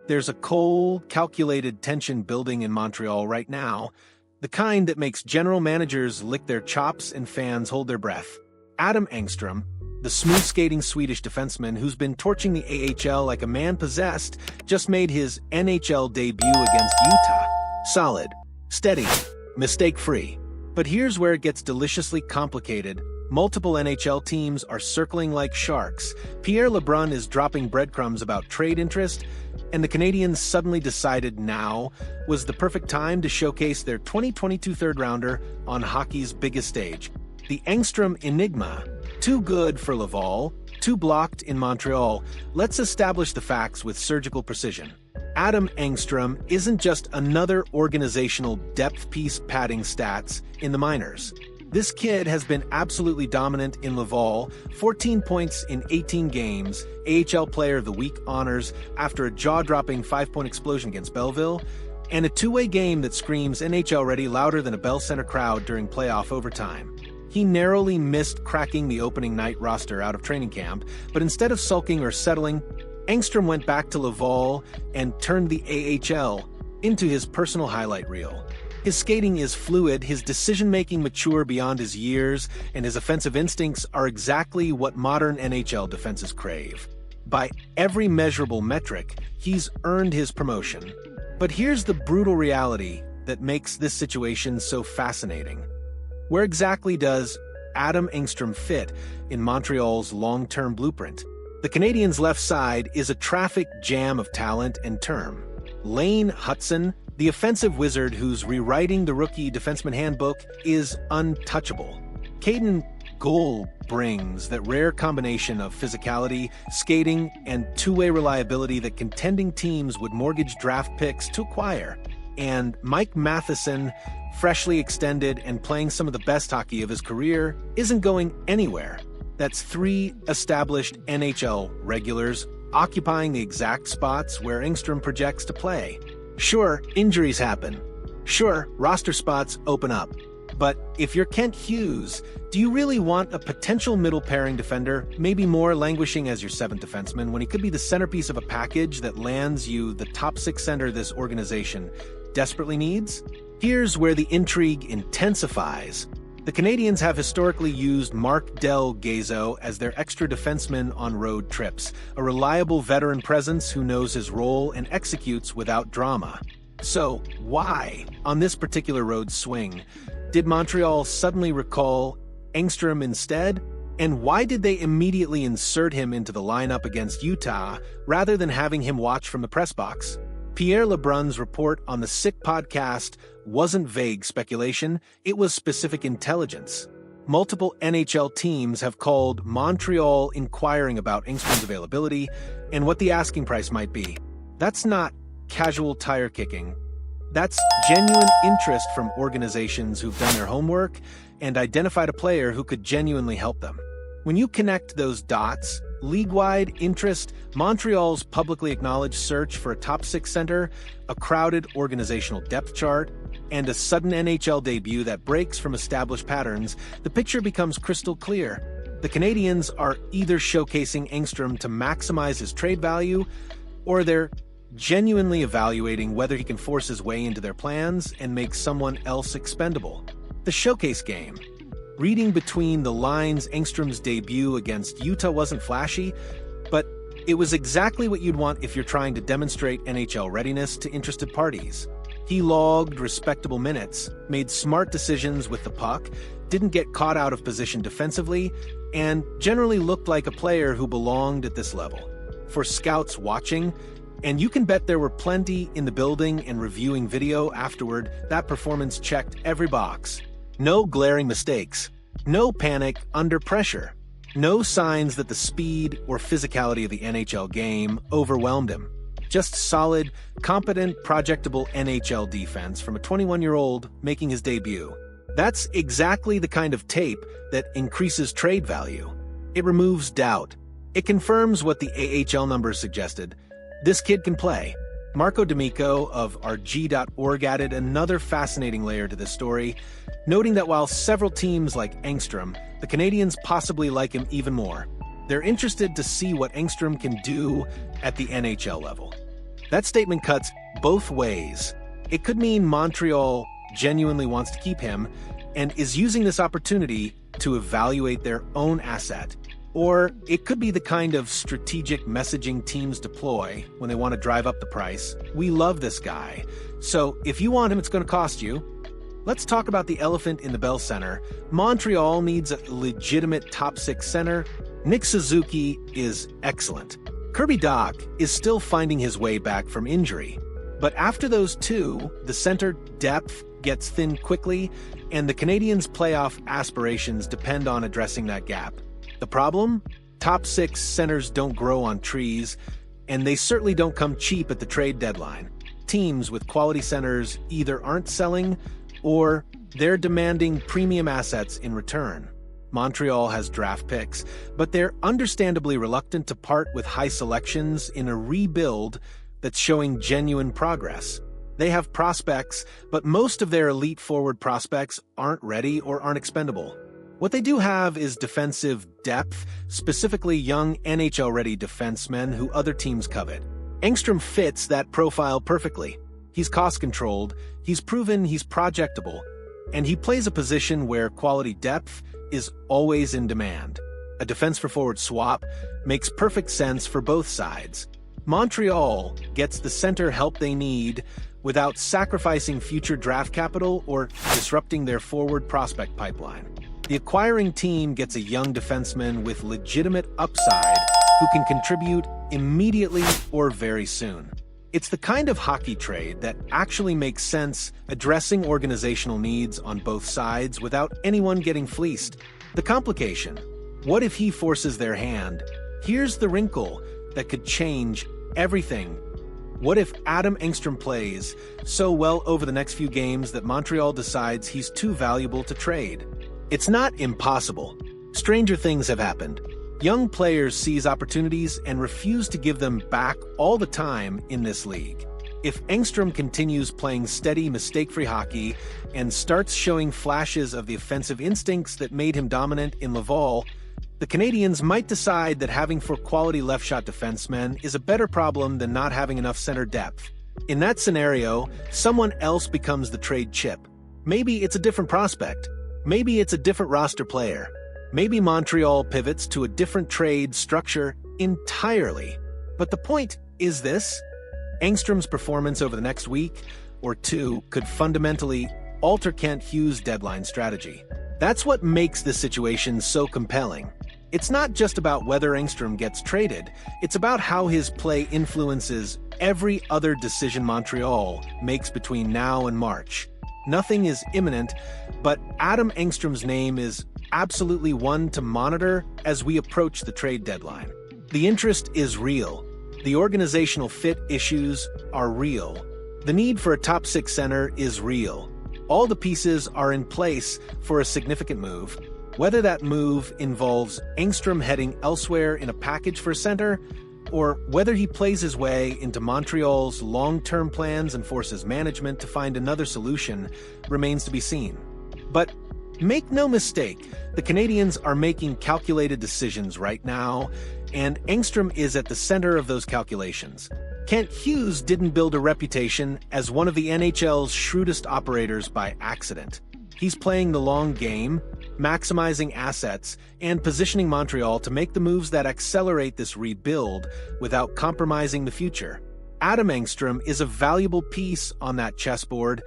There's a cold, calculated tension building in Montreal right now, the kind that makes general managers lick their chops and fans hold their breath. Adam Engstrom, the smooth-skating Swedish defenseman who's been torching the AHL like a man possessed, just made his NHL debut against Utah. Solid, steady, mistake-free. But here's where it gets deliciously complicated. Multiple NHL teams are circling like sharks. Pierre LeBrun is dropping breadcrumbs about trade interest, and the Canadiens suddenly decided now was the perfect time to showcase their 2022 third-rounder on hockey's biggest stage. The Engstrom enigma, too good for Laval, too blocked in Montreal. Let's establish the facts with surgical precision. Adam Engstrom isn't just another organizational depth piece padding stats in the minors. This kid has been absolutely dominant in Laval, 14 points in 18 games, AHL Player of the Week honors after a jaw-dropping 5-point explosion against Belleville, and a two-way game that screams NHL ready louder than a Bell Center crowd during playoff overtime. He narrowly missed cracking the opening night roster out of training camp, but instead of sulking or settling, Engstrom went back to Laval and turned the AHL into his personal highlight reel. His skating is fluid, his decision-making mature beyond his years, and his offensive instincts are exactly what modern NHL defenses crave. By every measurable metric, he's earned his promotion. But here's the brutal reality that makes this situation so fascinating. Where exactly does Adam Engstrom fit in Montreal's long-term blueprint? The Canadiens' left side is a traffic jam of talent and term. Lane Hutson, the offensive wizard who's rewriting the rookie defenseman handbook, is untouchable. Caden Goal brings that rare combination of physicality, skating, and two-way reliability that contending teams would mortgage draft picks to acquire. And Mike Matheson, freshly extended and playing some of the best hockey of his career, isn't going anywhere. That's three established NHL regulars occupying the exact spots where Engstrom projects to play. Sure, injuries happen. Sure, roster spots open up. But if you're Kent Hughes, do you really want a potential middle pairing defender, maybe more languishing as your seventh defenseman, when he could be the centerpiece of a package that lands you the top six center this organization desperately needs? Here's where the intrigue intensifies. The Canadiens have historically used Mark Del Gazzo as their extra defenseman on road trips, a reliable veteran presence who knows his role and executes without drama. So, why, on this particular road swing, did Montreal suddenly recall Engstrom instead? And why did they immediately insert him into the lineup against Utah rather than having him watch from the press box? Pierre LeBrun's report on the Sick podcast wasn't vague speculation, it was specific intelligence. Multiple NHL teams have called Montreal inquiring about Engstrom's availability and what the asking price might be. That's not casual tire kicking. That's genuine interest from organizations who've done their homework and identified a player who could genuinely help them. When you connect those dots, league-wide interest, Montreal's publicly acknowledged search for a top six center, a crowded organizational depth chart, and a sudden NHL debut that breaks from established patterns, the picture becomes crystal clear. The Canadiens are either showcasing Engstrom to maximize his trade value, or they're genuinely evaluating whether he can force his way into their plans and make someone else expendable. The showcase game. Reading between the lines, Engstrom's debut against Utah wasn't flashy, but it was exactly what you'd want if you're trying to demonstrate NHL readiness to interested parties. He logged respectable minutes, made smart decisions with the puck, didn't get caught out of position defensively, and generally looked like a player who belonged at this level. For scouts watching, and you can bet there were plenty in the building and reviewing video afterward, that performance checked every box. No glaring mistakes, no panic under pressure, no signs that the speed or physicality of the NHL game overwhelmed him. Just solid, competent, projectable NHL defense from a 21-year-old making his debut. That's exactly the kind of tape that increases trade value. It removes doubt. It confirms what the AHL numbers suggested. This kid can play. Marco D'Amico of RG.org added another fascinating layer to this story, noting that while several teams like Engstrom, the Canadiens possibly like him even more. They're interested to see what Engstrom can do at the NHL level. That statement cuts both ways. It could mean Montreal genuinely wants to keep him and is using this opportunity to evaluate their own asset. Or it could be the kind of strategic messaging teams deploy when they want to drive up the price. We love this guy, so if you want him, it's going to cost you. Let's talk about the elephant in the Bell Center. Montreal needs a legitimate top six center. Nick Suzuki is excellent. Kirby Dach is still finding his way back from injury. But after those two, the center depth gets thin quickly, and the Canadiens' playoff aspirations depend on addressing that gap. The problem? Top six centers don't grow on trees, and they certainly don't come cheap at the trade deadline. Teams with quality centers either aren't selling or they're demanding premium assets in return. Montreal has draft picks, but they're understandably reluctant to part with high selections in a rebuild that's showing genuine progress. They have prospects, but most of their elite forward prospects aren't ready or aren't expendable. What they do have is defensive depth, specifically young NHL-ready defensemen who other teams covet. Engstrom fits that profile perfectly. He's cost-controlled, he's proven he's projectable, and he plays a position where quality depth is always in demand. A defense-for-forward swap makes perfect sense for both sides. Montreal gets the center help they need without sacrificing future draft capital or disrupting their forward prospect pipeline. The acquiring team gets a young defenseman with legitimate upside who can contribute immediately or very soon. It's the kind of hockey trade that actually makes sense, addressing organizational needs on both sides without anyone getting fleeced. The complication: what if he forces their hand? Here's the wrinkle that could change everything. What if Adam Engstrom plays so well over the next few games that Montreal decides he's too valuable to trade? It's not impossible. Stranger things have happened. Young players seize opportunities and refuse to give them back all the time in this league. If Engstrom continues playing steady, mistake-free hockey and starts showing flashes of the offensive instincts that made him dominant in Laval, the Canadiens might decide that having four quality left-shot defensemen is a better problem than not having enough center depth. In that scenario, someone else becomes the trade chip. Maybe it's a different prospect. Maybe it's a different roster player. Maybe Montreal pivots to a different trade structure entirely. But the point is this: Engstrom's performance over the next week or two could fundamentally alter Kent Hughes' deadline strategy. That's what makes this situation so compelling. It's not just about whether Engstrom gets traded, it's about how his play influences every other decision Montreal makes between now and March. Nothing is imminent, but Adam Engstrom's name is absolutely one to monitor as we approach the trade deadline. The interest is real. The organizational fit issues are real. The need for a top six center is real. All the pieces are in place for a significant move. Whether that move involves Engstrom heading elsewhere in a package for center, or whether he plays his way into Montreal's long-term plans and forces management to find another solution, remains to be seen. But make no mistake, the Canadiens are making calculated decisions right now, and Engstrom is at the center of those calculations. Kent Hughes didn't build a reputation as one of the NHL's shrewdest operators by accident. He's playing the long game, maximizing assets, and positioning Montreal to make the moves that accelerate this rebuild without compromising the future. Adam Engstrom is a valuable piece on that chessboard,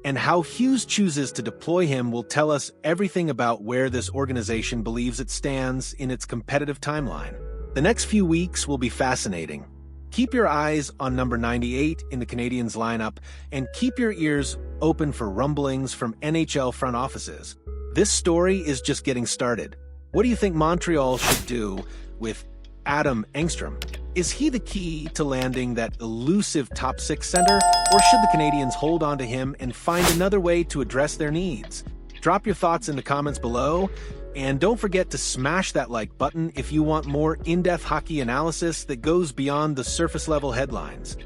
and how Hughes chooses to deploy him will tell us everything about where this organization believes it stands in its competitive timeline. The next few weeks will be fascinating. Keep your eyes on number 98 in the Canadiens lineup, and keep your ears open for rumblings from NHL front offices. This story is just getting started. What do you think Montreal should do with Adam Engstrom? Is he the key to landing that elusive top six center, or should the Canadiens hold on to him and find another way to address their needs? Drop your thoughts in the comments below, and don't forget to smash that like button if you want more in-depth hockey analysis that goes beyond the surface-level headlines.